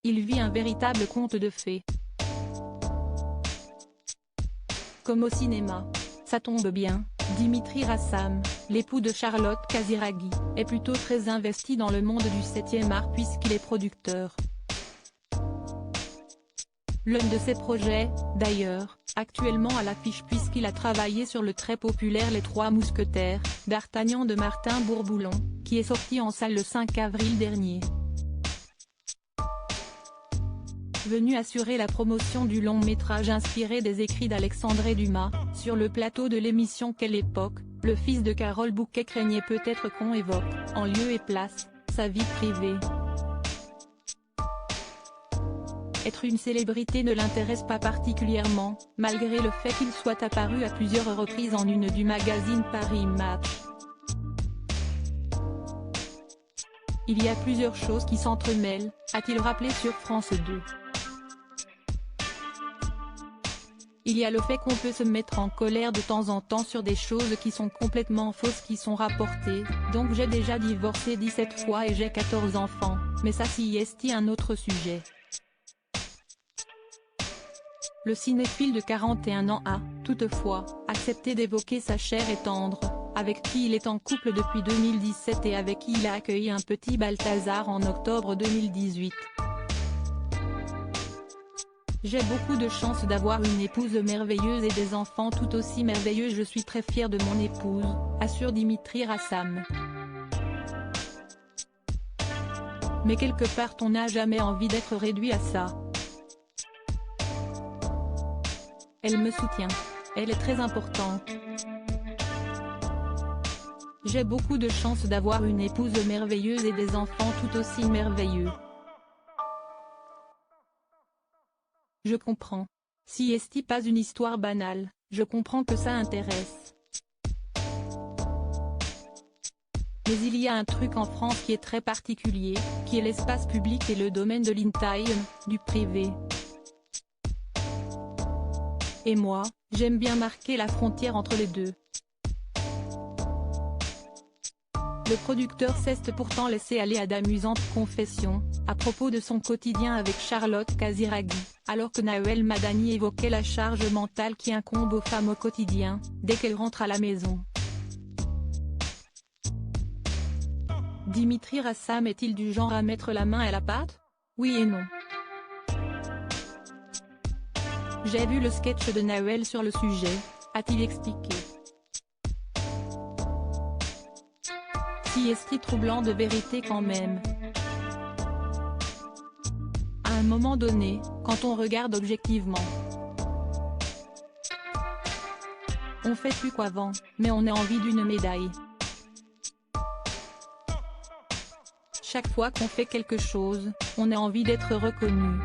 il vit un véritable conte de fées. Comme au cinéma. Ça tombe bien, Dimitri Rassam, l'époux de Charlotte Casiraghi, est plutôt très investi dans le monde du 7e art puisqu'il est producteur. L'un de ses projets, d'ailleurs, actuellement à l'affiche puisqu'il a travaillé sur le très populaire Les Trois Mousquetaires, d'Artagnan de Martin Bourboulon, qui est sorti en salle le 5 avril dernier. Venu assurer la promotion du long-métrage inspiré des écrits d'Alexandre Dumas, sur le plateau de l'émission Quelle époque, le fils de Carole Bouquet craignait peut-être qu'on évoque, en lieu et place, sa vie privée. Être une célébrité ne l'intéresse pas particulièrement, malgré le fait qu'il soit apparu à plusieurs reprises en une du magazine Paris Match. Il y a plusieurs choses qui s'entremêlent, a-t-il rappelé sur France 2. Il y a le fait qu'on peut se mettre en colère de temps en temps sur des choses qui sont complètement fausses qui sont rapportées, donc j'ai déjà divorcé 17 fois et j'ai 14 enfants, mais ça c'est un autre sujet. Le cinéphile de 41 ans a, toutefois, accepté d'évoquer sa chère et tendre, avec qui il est en couple depuis 2017 et avec qui il a accueilli un petit Balthazar en octobre 2018. J'ai beaucoup de chance d'avoir une épouse merveilleuse et des enfants tout aussi merveilleux. Je suis très fier de mon épouse, assure Dimitri Rassam. Mais quelque part on n'a jamais envie d'être réduit à ça. Elle me soutient. Elle est très importante. J'ai beaucoup de chance d'avoir une épouse merveilleuse et des enfants tout aussi merveilleux. Je comprends. Si est pas une histoire banale, je comprends que ça intéresse. Mais il y a un truc en France qui est très particulier, qui est l'espace public et le domaine de l'intime, du privé. Et moi, j'aime bien marquer la frontière entre les deux. Le producteur s'est pourtant laissé aller à d'amusantes confessions, à propos de son quotidien avec Charlotte Casiraghi, alors que Naël Madani évoquait la charge mentale qui incombe aux femmes au quotidien, dès qu'elles rentrent à la maison. Dimitri Rassam est-il du genre à mettre la main à la pâte? Oui et non. J'ai vu le sketch de Naël sur le sujet, a-t-il expliqué. Si est troublant de vérité quand même. À un moment donné, quand on regarde objectivement. On fait plus qu'avant, mais on a envie d'une médaille. Chaque fois qu'on fait quelque chose, on a envie d'être reconnu.